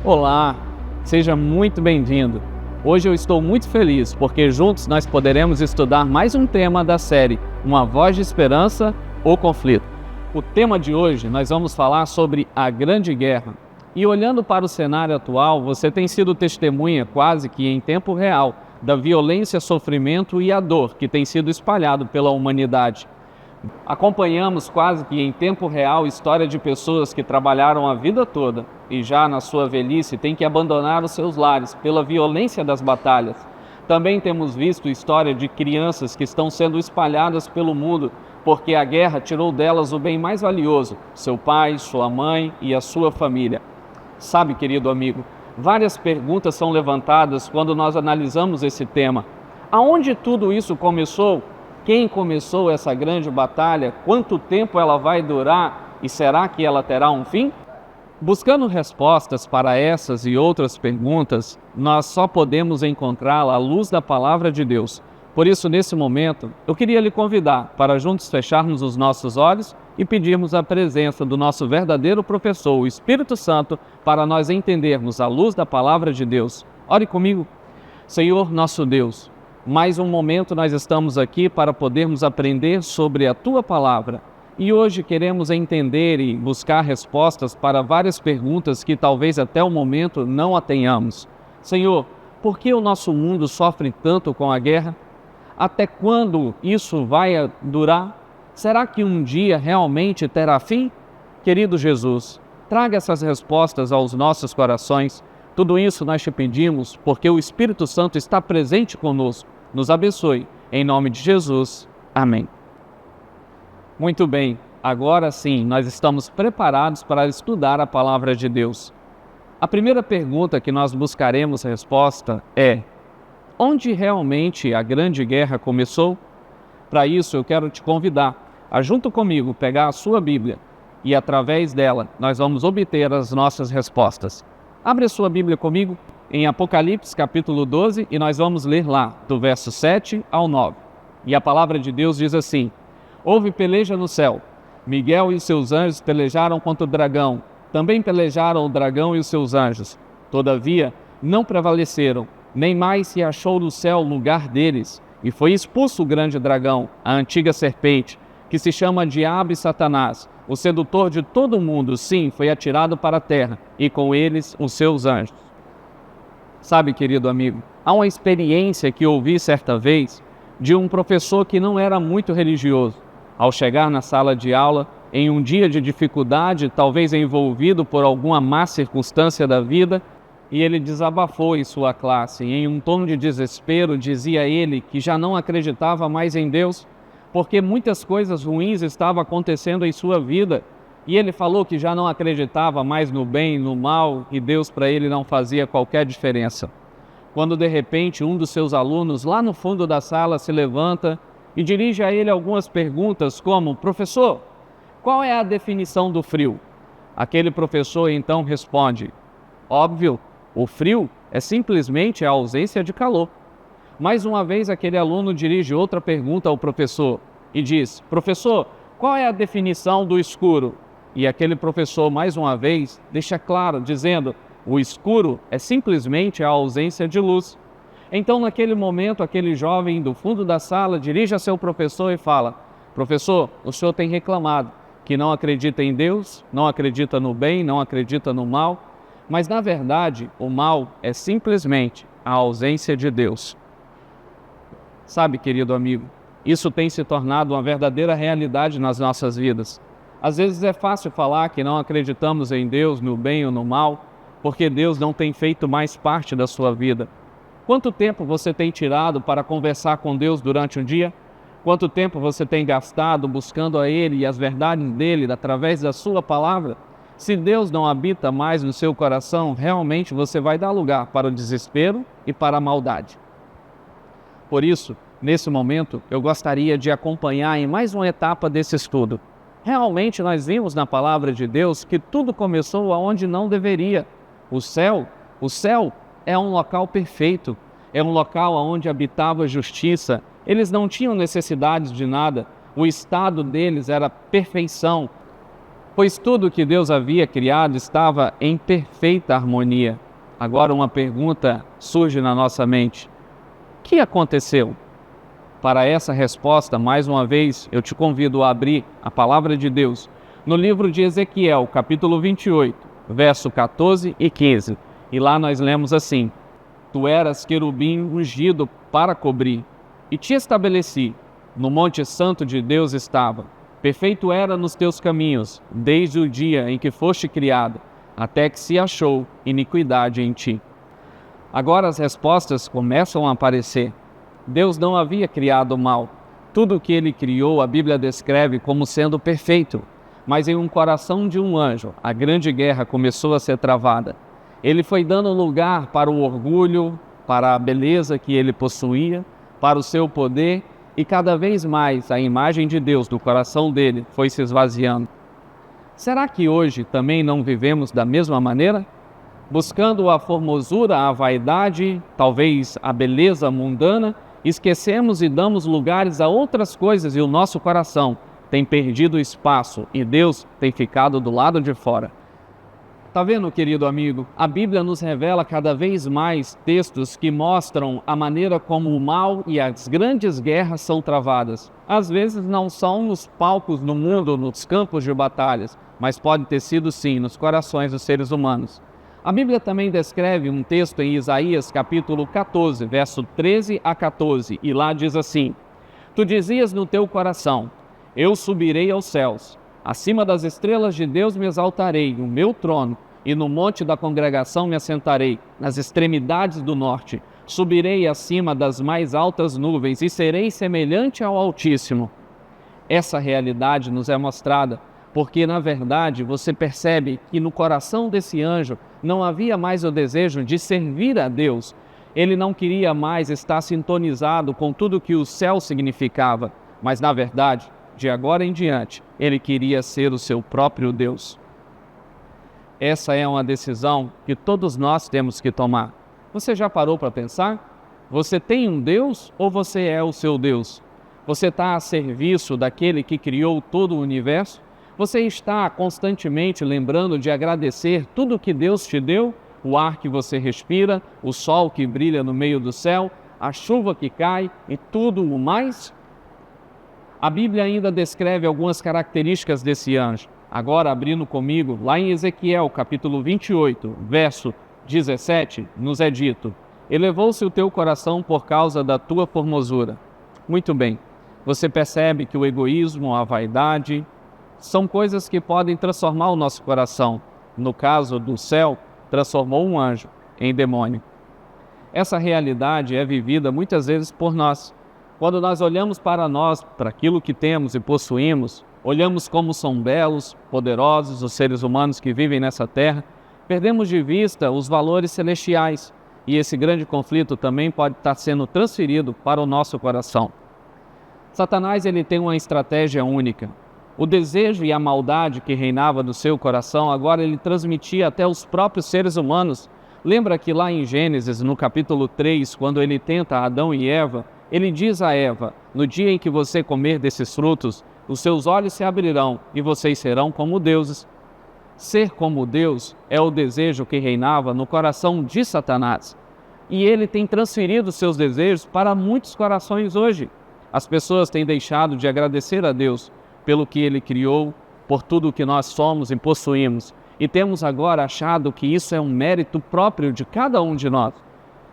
Olá, seja muito bem-vindo. Hoje eu estou muito feliz porque juntos nós poderemos estudar mais um tema da série Uma Voz de Esperança ou Conflito. O tema de hoje nós vamos falar sobre a Grande Guerra. E olhando para o cenário atual, você tem sido testemunha quase que em tempo real da violência, sofrimento e a dor que tem sido espalhado pela humanidade. Acompanhamos quase que em tempo real a história de pessoas que trabalharam a vida toda e já na sua velhice têm que abandonar os seus lares pela violência das batalhas. Também temos visto a história de crianças que estão sendo espalhadas pelo mundo porque a guerra tirou delas o bem mais valioso, seu pai, sua mãe e a sua família. Sabe, querido amigo, várias perguntas são levantadas quando nós analisamos esse tema. Aonde tudo isso começou? Quem começou essa grande batalha? Quanto tempo ela vai durar? E será que ela terá um fim? Buscando respostas para essas e outras perguntas, nós só podemos encontrá-la à luz da Palavra de Deus. Por isso, nesse momento, eu queria lhe convidar para juntos fecharmos os nossos olhos e pedirmos a presença do nosso verdadeiro professor, o Espírito Santo, para nós entendermos à luz da Palavra de Deus. Ore comigo. Senhor nosso Deus, mais um momento nós estamos aqui para podermos aprender sobre a Tua Palavra. E hoje queremos entender e buscar respostas para várias perguntas que talvez até o momento não a tenhamos. Senhor, por que o nosso mundo sofre tanto com a guerra? Até quando isso vai durar? Será que um dia realmente terá fim? Querido Jesus, traga essas respostas aos nossos corações. Tudo isso nós te pedimos porque o Espírito Santo está presente conosco. Nos abençoe. Em nome de Jesus. Amém. Muito bem, agora sim, nós estamos preparados para estudar a Palavra de Deus. A primeira pergunta que nós buscaremos resposta é: onde realmente a Grande Guerra começou? Para isso, eu quero te convidar a, junto comigo, pegar a sua Bíblia e, através dela, nós vamos obter as nossas respostas. Abre a sua Bíblia comigo em Apocalipse, capítulo 12, e nós vamos ler lá, do verso 7 ao 9. E a palavra de Deus diz assim: houve peleja no céu. Miguel e os seus anjos pelejaram contra o dragão. Também pelejaram o dragão e os seus anjos. Todavia, não prevaleceram, nem mais se achou no céu lugar deles. E foi expulso o grande dragão, a antiga serpente, que se chama Diabo e Satanás, o sedutor de todo mundo. Sim, foi atirado para a terra, e com eles os seus anjos. Sabe, querido amigo, há uma experiência que ouvi certa vez de um professor que não era muito religioso. Ao chegar na sala de aula, em um dia de dificuldade, talvez envolvido por alguma má circunstância da vida, e ele desabafou em sua classe. Em um tom de desespero, dizia ele que já não acreditava mais em Deus, porque muitas coisas ruins estavam acontecendo em sua vida. E ele falou que já não acreditava mais no bem e no mal, e Deus para ele não fazia qualquer diferença. Quando de repente um dos seus alunos lá no fundo da sala se levanta e dirige a ele algumas perguntas como: professor, qual é a definição do frio? Aquele professor então responde: óbvio, o frio é simplesmente a ausência de calor. Mais uma vez aquele aluno dirige outra pergunta ao professor e diz: professor, qual é a definição do escuro? E aquele professor, mais uma vez, deixa claro, dizendo: o escuro é simplesmente a ausência de luz. Então, naquele momento, aquele jovem do fundo da sala dirige a seu professor e fala: professor, o senhor tem reclamado que não acredita em Deus, não acredita no bem, não acredita no mal, mas, na verdade, o mal é simplesmente a ausência de Deus. Sabe, querido amigo, isso tem se tornado uma verdadeira realidade nas nossas vidas. Às vezes é fácil falar que não acreditamos em Deus, no bem ou no mal, porque Deus não tem feito mais parte da sua vida. Quanto tempo você tem tirado para conversar com Deus durante um dia? Quanto tempo você tem gastado buscando a Ele e as verdades dEle através da sua palavra? Se Deus não habita mais no seu coração, realmente você vai dar lugar para o desespero e para a maldade. Por isso, nesse momento, eu gostaria de acompanhar em mais uma etapa desse estudo. Realmente nós vimos na palavra de Deus que tudo começou aonde não deveria. O céu é um local perfeito, é um local onde habitava a justiça. Eles não tinham necessidades de nada, o estado deles era perfeição. pois tudo que Deus havia criado estava em perfeita harmonia. Agora uma pergunta surge na nossa mente: o que aconteceu? Para essa resposta, mais uma vez, eu te convido a abrir a palavra de Deus no livro de Ezequiel, capítulo 28, verso 14 e 15. E lá nós lemos assim: Tu eras querubim ungido para cobrir, e te estabeleci, no monte santo de Deus estava. Perfeito era nos teus caminhos, desde o dia em que foste criado, até que se achou iniquidade em ti. Agora as respostas começam a aparecer. Deus não havia criado o mal. Tudo o que ele criou, a Bíblia descreve como sendo perfeito. Mas em um coração de um anjo, a grande guerra começou a ser travada. Ele foi dando lugar para o orgulho, para a beleza que ele possuía, para o seu poder, e cada vez mais a imagem de Deus do coração dele foi se esvaziando. Será que hoje também não vivemos da mesma maneira? Buscando a formosura, a vaidade, talvez a beleza mundana, esquecemos e damos lugares a outras coisas e o nosso coração tem perdido espaço e Deus tem ficado do lado de fora. Tá vendo, querido amigo? A Bíblia nos revela cada vez mais textos que mostram a maneira como o mal e as grandes guerras são travadas. Às vezes não são nos palcos do mundo, nos campos de batalhas, mas pode ter sido sim nos corações dos seres humanos. A Bíblia também descreve um texto em Isaías capítulo 14, verso 13 a 14, e lá diz assim: Tu dizias no teu coração, eu subirei aos céus, acima das estrelas de Deus me exaltarei, no meu trono, e no monte da congregação me assentarei, nas extremidades do norte, subirei acima das mais altas nuvens e serei semelhante ao Altíssimo. Essa realidade nos é mostrada porque, na verdade, você percebe que no coração desse anjo não havia mais o desejo de servir a Deus. Ele não queria mais estar sintonizado com tudo que o céu significava, mas, na verdade, de agora em diante, ele queria ser o seu próprio Deus. Essa é uma decisão que todos nós temos que tomar. Você já parou para pensar? Você tem um Deus ou você é o seu Deus? Você está a serviço daquele que criou todo o universo? Você está constantemente lembrando de agradecer tudo que Deus te deu? O ar que você respira, o sol que brilha no meio do céu, a chuva que cai e tudo o mais? A Bíblia ainda descreve algumas características desse anjo. Agora, abrindo comigo, lá em Ezequiel, capítulo 28, verso 17, nos é dito: Elevou-se o teu coração por causa da tua formosura. Muito bem, você percebe que o egoísmo, a vaidade, são coisas que podem transformar o nosso coração. No caso do céu, transformou um anjo em demônio. Essa realidade é vivida muitas vezes por nós. Quando nós olhamos para nós, para aquilo que temos e possuímos, olhamos como são belos, poderosos os seres humanos que vivem nessa terra, perdemos de vista os valores celestiais. E esse grande conflito também pode estar sendo transferido para o nosso coração. Satanás, ele tem uma estratégia única. O desejo e a maldade que reinava no seu coração, agora ele transmitia até os próprios seres humanos. Lembra que lá em Gênesis, no capítulo 3, quando ele tenta Adão e Eva, ele diz a Eva: no dia em que você comer desses frutos, os seus olhos se abrirão e vocês serão como deuses. Ser como Deus é o desejo que reinava no coração de Satanás. E ele tem transferido seus desejos para muitos corações hoje. As pessoas têm deixado de agradecer a Deus pelo que ele criou, por tudo que nós somos e possuímos. E temos agora achado que isso é um mérito próprio de cada um de nós.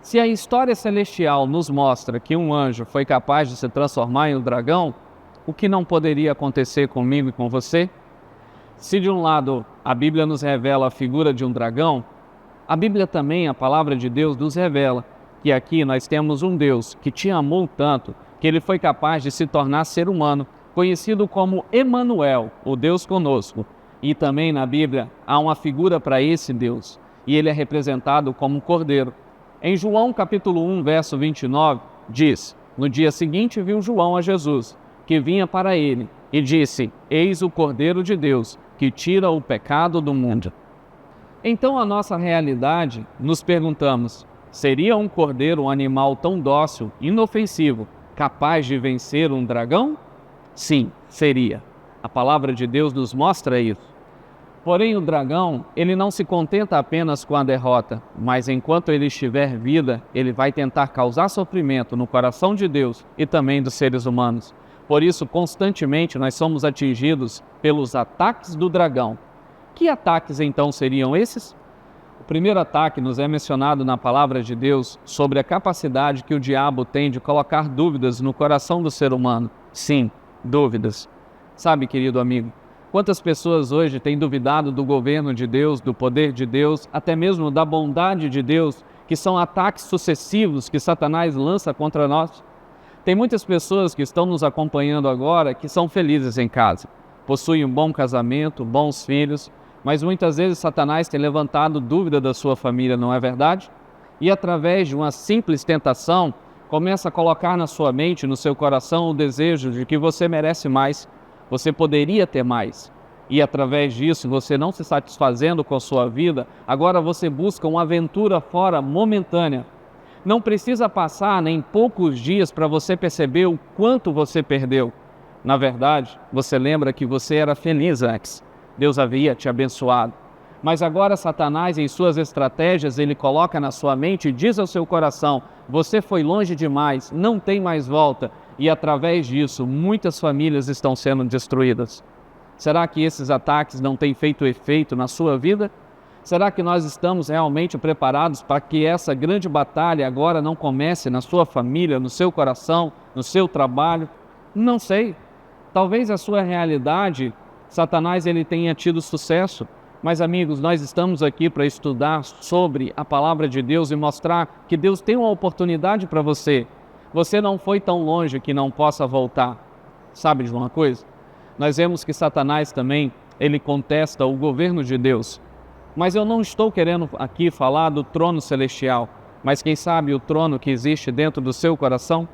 Se a história celestial nos mostra que um anjo foi capaz de se transformar em um dragão, o que não poderia acontecer comigo e com você? Se de um lado a Bíblia nos revela a figura de um dragão, a Bíblia também, a palavra de Deus, nos revela que aqui nós temos um Deus que te amou tanto que ele foi capaz de se tornar ser humano, conhecido como Emanuel, o Deus conosco. E também na Bíblia há uma figura para esse Deus, e ele é representado como um cordeiro. Em João capítulo 1, verso 29, diz: No dia seguinte viu João a Jesus, que vinha para ele, e disse: Eis o Cordeiro de Deus, que tira o pecado do mundo. Então a nossa realidade, nos perguntamos: seria um cordeiro um animal tão dócil, inofensivo, capaz de vencer um dragão? Sim, seria. A palavra de Deus nos mostra isso. Porém, o dragão, ele não se contenta apenas com a derrota, mas enquanto ele estiver vida, ele vai tentar causar sofrimento no coração de Deus e também dos seres humanos. Por isso, constantemente nós somos atingidos pelos ataques do dragão. Que ataques então seriam esses? O primeiro ataque nos é mencionado na palavra de Deus sobre a capacidade que o diabo tem de colocar dúvidas no coração do ser humano. Sim, dúvidas. Sabe, querido amigo, quantas pessoas hoje têm duvidado do governo de Deus, do poder de Deus, até mesmo da bondade de Deus, que são ataques sucessivos que Satanás lança contra nós? Tem muitas pessoas que estão nos acompanhando agora que são felizes em casa, possuem um bom casamento, bons filhos, mas muitas vezes Satanás tem levantado dúvida da sua família, não é verdade? E através de uma simples tentação, começa a colocar na sua mente, no seu coração, o desejo de que você merece mais, você poderia ter mais. E através disso, você não se satisfazendo com a sua vida, agora você busca uma aventura fora momentânea. Não precisa passar nem poucos dias para você perceber o quanto você perdeu. Na verdade, você lembra que você era feliz antes. Deus havia te abençoado. Mas agora Satanás, em suas estratégias, ele coloca na sua mente e diz ao seu coração: você foi longe demais, não tem mais volta. E através disso, muitas famílias estão sendo destruídas. Será que esses ataques não têm feito efeito na sua vida? Será que nós estamos realmente preparados para que essa grande batalha agora não comece na sua família, no seu coração, no seu trabalho? Não sei. Talvez a sua realidade, Satanás ele tenha tido sucesso. Mas, amigos, nós estamos aqui para estudar sobre a palavra de Deus e mostrar que Deus tem uma oportunidade para você. Você não foi tão longe que não possa voltar. Sabe de uma coisa? Nós vemos que Satanás também, ele contesta o governo de Deus. Mas eu não estou querendo aqui falar do trono celestial, mas quem sabe o trono que existe dentro do seu coração?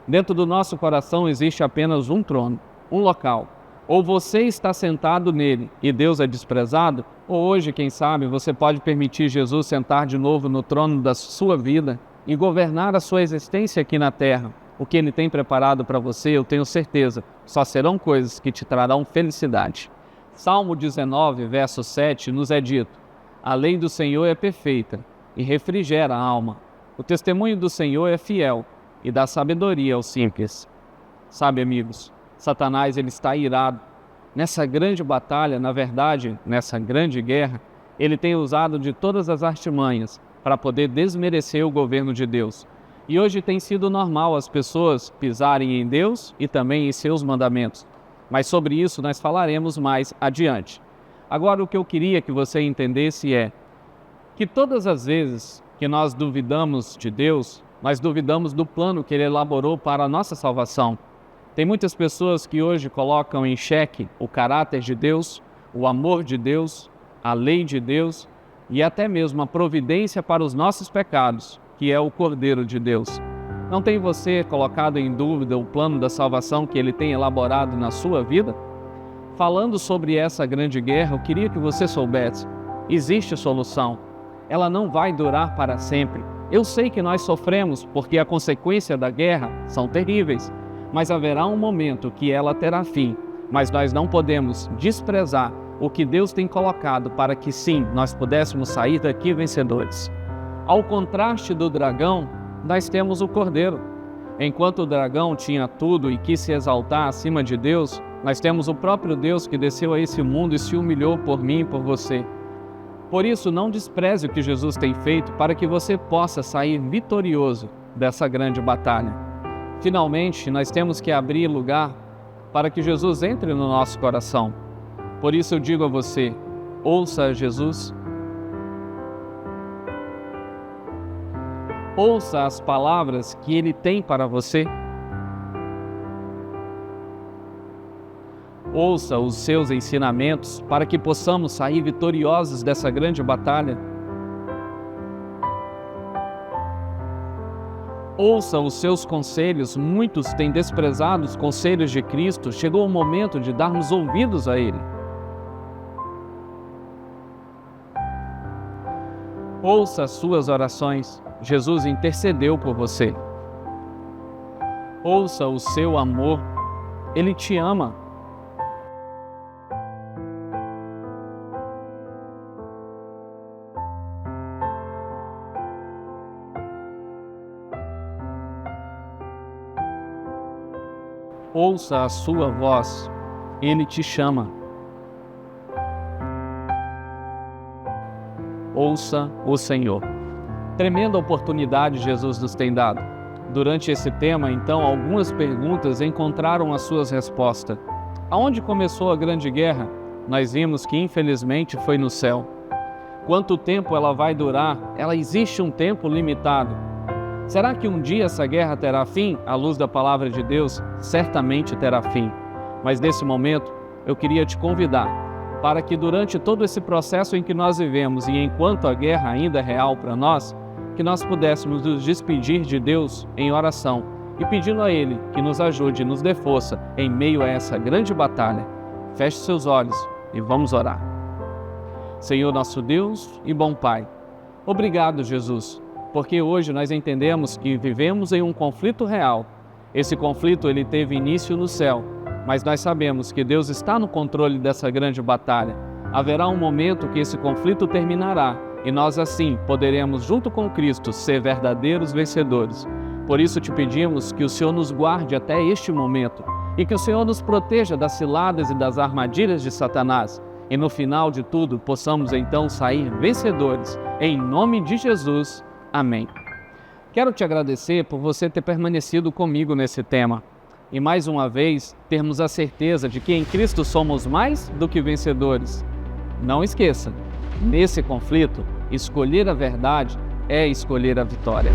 Dentro do nosso coração existe apenas um trono, um local. Ou você está sentado nele e Deus é desprezado, ou hoje, quem sabe, você pode permitir Jesus sentar de novo no trono da sua vida e governar a sua existência aqui na terra. O que Ele tem preparado para você, eu tenho certeza, só serão coisas que te trarão felicidade. Salmo 19, verso 7, nos é dito: a lei do Senhor é perfeita e refrigera a alma. O testemunho do Senhor é fiel e dá sabedoria aos simples. Sabe, amigos, Satanás ele está irado. Nessa grande batalha, na verdade, nessa grande guerra, ele tem usado de todas as artimanhas para poder desmerecer o governo de Deus. E hoje tem sido normal as pessoas pisarem em Deus e também em seus mandamentos. Mas sobre isso nós falaremos mais adiante. Agora o que eu queria que você entendesse é que todas as vezes que nós duvidamos de Deus, nós duvidamos do plano que Ele elaborou para a nossa salvação. Tem muitas pessoas que hoje colocam em xeque o caráter de Deus, o amor de Deus, a lei de Deus e até mesmo a providência para os nossos pecados, que é o Cordeiro de Deus. Não tem você colocado em dúvida o plano da salvação que Ele tem elaborado na sua vida? Falando sobre essa grande guerra, eu queria que você soubesse, existe solução. Ela não vai durar para sempre. Eu sei que nós sofremos porque a consequência da guerra são terríveis, mas haverá um momento que ela terá fim. Mas nós não podemos desprezar o que Deus tem colocado para que sim, nós pudéssemos sair daqui vencedores. Ao contraste do dragão, nós temos o Cordeiro. Enquanto o dragão tinha tudo e quis se exaltar acima de Deus, nós temos o próprio Deus que desceu a esse mundo e se humilhou por mim e por você. Por isso, não despreze o que Jesus tem feito para que você possa sair vitorioso dessa grande batalha. Finalmente, nós temos que abrir lugar para que Jesus entre no nosso coração. Por isso eu digo a você, ouça Jesus. Ouça as palavras que Ele tem para você. Ouça os seus ensinamentos para que possamos sair vitoriosos dessa grande batalha. Ouça os seus conselhos, muitos têm desprezado os conselhos de Cristo, chegou o momento de darmos ouvidos a Ele. Ouça as suas orações, Jesus intercedeu por você. Ouça o seu amor, Ele te ama. ouça a sua voz. Ele te chama. Ouça o Senhor. Tremenda oportunidade Jesus nos tem dado. Durante esse tema, então, algumas perguntas encontraram as suas respostas. Aonde começou a Grande Guerra? Nós vimos que, infelizmente, foi no céu. Quanto tempo ela vai durar? Ela existe um tempo limitado. Será que um dia essa guerra terá fim? À luz da palavra de Deus, certamente terá fim. Mas nesse momento, eu queria te convidar para que durante todo esse processo em que nós vivemos e enquanto a guerra ainda é real para nós, que nós pudéssemos nos despedir de Deus em oração e pedindo a Ele que nos ajude e nos dê força em meio a essa grande batalha. Feche seus olhos e vamos orar. Senhor nosso Deus e bom Pai, obrigado, Jesus, porque hoje nós entendemos que vivemos em um conflito real. Esse conflito ele teve início no céu, mas nós sabemos que Deus está no controle dessa grande batalha. Haverá um momento que esse conflito terminará e nós assim poderemos, junto com Cristo, ser verdadeiros vencedores. Por isso te pedimos que o Senhor nos guarde até este momento e que o Senhor nos proteja das ciladas e das armadilhas de Satanás. E no final de tudo, possamos então sair vencedores. Em nome de Jesus. Amém. Quero te agradecer por você ter permanecido comigo nesse tema. E mais uma vez, termos a certeza de que em Cristo somos mais do que vencedores. Não esqueça, nesse conflito, escolher a verdade é escolher a vitória.